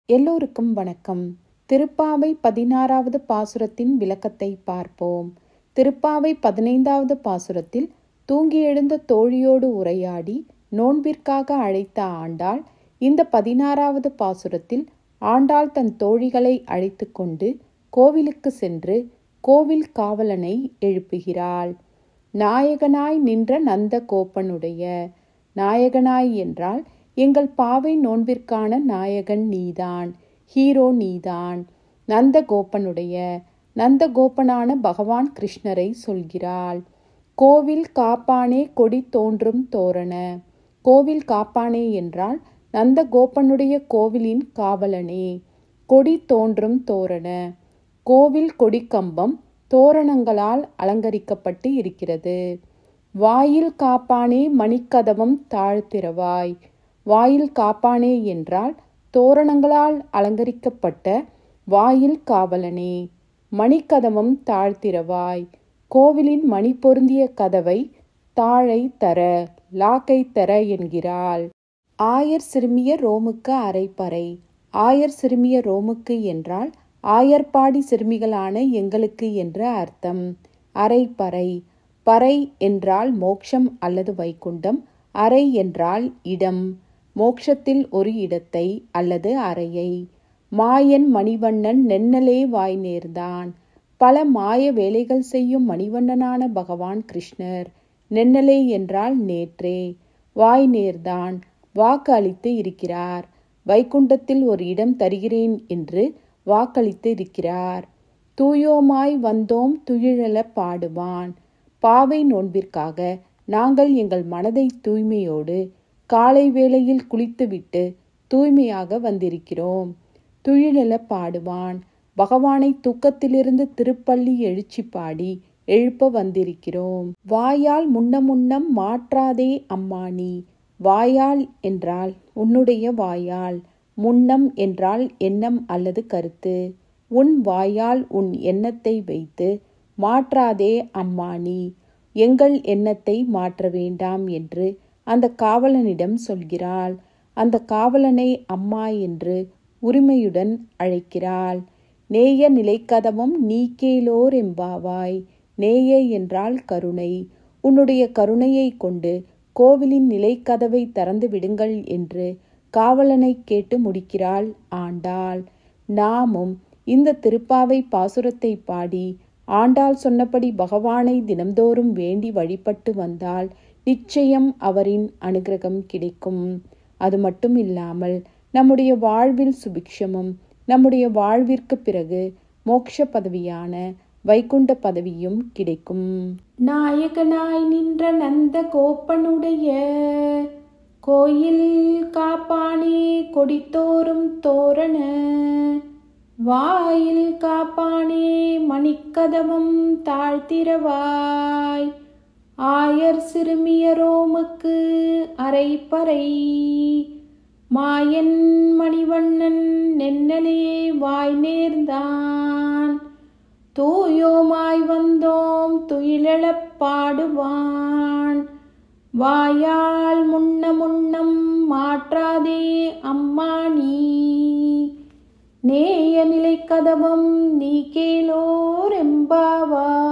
எல்லோருக்கும் வணக்கம். திருப்பாவை 16வது பாசுரத்தின் விளக்கத்தை பார்ப்போம். திருப்பாவை 15வது பாசுரத்தில் தூங்கி எழுந்த தோழியோடு உரையாடி நோன்பிற்காக அழைத்த ஆண்டாள் இந்த 16வது பாசுரத்தில் ஆண்டாள் தன் தோழிகளை அழைத்து கொண்டு கோவிலுக்கு சென்று கோவில் காவலனை எழுப்புகிறாள். நாயகனாய் நின்ற நந்த கோபனுடைய. நாயகனாய் என்றால் எங்கள் பாவை நோன்பிற்கான நாயகன் நீதான், ஹீரோ நீதான். நந்தகோபனுடைய. நந்தகோபனான பகவான் கிருஷ்ணரை சொல்கிறாள். கோவில் காப்பானே கொடி தோன்றும் தோரண. கோவில் காப்பானே என்றால் நந்தகோபனுடைய கோவிலின் காவலனே. கொடி தோன்றும் தோரண. கோவில் கொடி கம்பம் தோரணங்களால் அலங்கரிக்கப்பட்டு இருக்கிறது. வாயில் காப்பானே மணிக்கதவம் தாழ்த்திரவாய். வாயில் காப்பானே என்றால் தோரணங்களால் அலங்கரிக்கப்பட்ட வாயில் காவலனே. மணிக்கதவம் தாழ்த்திரவாய். கோவிலின் மணி பொருந்திய கதவை தாழை தர, லாக்கை தர என்கிறாள். ஆயர் சிறுமிய ரோமுக்கு அரைப்பறை. ஆயர் சிறுமிய ரோமுக்கு என்றால் ஆயர்பாடி சிறுமிகளான எங்களுக்கு என்ற அர்த்தம். அரைப்பறை. பறை என்றால் மோட்சம் அல்லது வைகுண்டம். அறை என்றால் இடம், மோட்சத்தில் ஒரு இடத்தை அல்லது அறையை. மாயன் மணிவண்ணன் நென்னலே வாய் நேர்ந்தான். பல மாய வேலைகள் செய்யும் மணிவண்ணனான பகவான் கிருஷ்ணர். நென்னலே என்றால் நேற்றே. வாய் நேர்ந்தான், வாக்கு அளித்து இருக்கிறார். வைகுண்டத்தில் ஒரு இடம் தருகிறேன் என்று வாக்களித்து இருக்கிறார். தூயோமாய் வந்தோம் துயிலெழ பாடுவான். பாவை நோன்பிற்காக நாங்கள் எங்கள் மனதை தூய்மையோடு காலை வேளையில் குளித்துவிட்டு தூய்மையாக வந்திருக்கிறோம். துயிலெழ பாடுவான். பகவானை தூக்கத்திலிருந்து திருப்பள்ளி எழுச்சி பாடி எழுப்ப வந்திருக்கிறோம். வாயால் முன்னம் மாற்றாதே அம்மா நீ. வாயால் என்றால் உன்னுடைய வாயால். முன்னம் என்றால் எண்ணம் அல்லது கருத்து. உன் வாயால் உன் எண்ணத்தை வைத்து மாற்றாதே அம்மா நீ. எங்கள் எண்ணத்தை மாற்ற வேண்டாம் என்று அந்த காவலனிடம் சொல்கிறாள். அந்த காவலனை அம்மா என்று உரிமையுடன் அழைக்கிறாள். நேய நிலைக்கதவம் நீக்கேலோர் எம்பாவாய். நேய என்றால் கருணை. உன்னுடைய கருணையை கொண்டு கோவிலின் நிலைக்கதவை திறந்து விடுங்கள் என்று காவலனை கேட்டு முடிக்கிறாள் ஆண்டாள். நாமும் இந்த திருப்பாவை பாசுரத்தை பாடி ஆண்டாள் சொன்னபடி பகவானை தினம்தோறும் வேண்டி வழிபட்டு வந்தால் நிச்சயம் அவரின் அனுகிரகம் கிடைக்கும். அது மட்டும் இல்லாமல் நம்முடைய வாழ்வில் சுபிக்ஷமும், நம்முடைய வாழ்விற்கு பிறகு மோட்ச பதவியான வைகுண்ட பதவியும் கிடைக்கும். நாயகனாய் நின்ற நந்த கோபனுடைய. கோயில் காப்பானே கொடித்தோறும் தோரண. வாயில் காப்பானே மணிக்கதவம் தாழ்த்திரவாய். ஆயர் சிறுமிய ரோமுக்கு அரைப்பறை. மாயன் மணிவண்ணன் நென்னலே வாய் நேர்ந்தான். தூயோமாய் வந்தோம் துயிலெழப் பாடுவான். வாயால் முன்னம் மாற்றாதே அம்மா நீ. நேய நிலை கதவம் நீ கேலோர் எம்பாவாய்.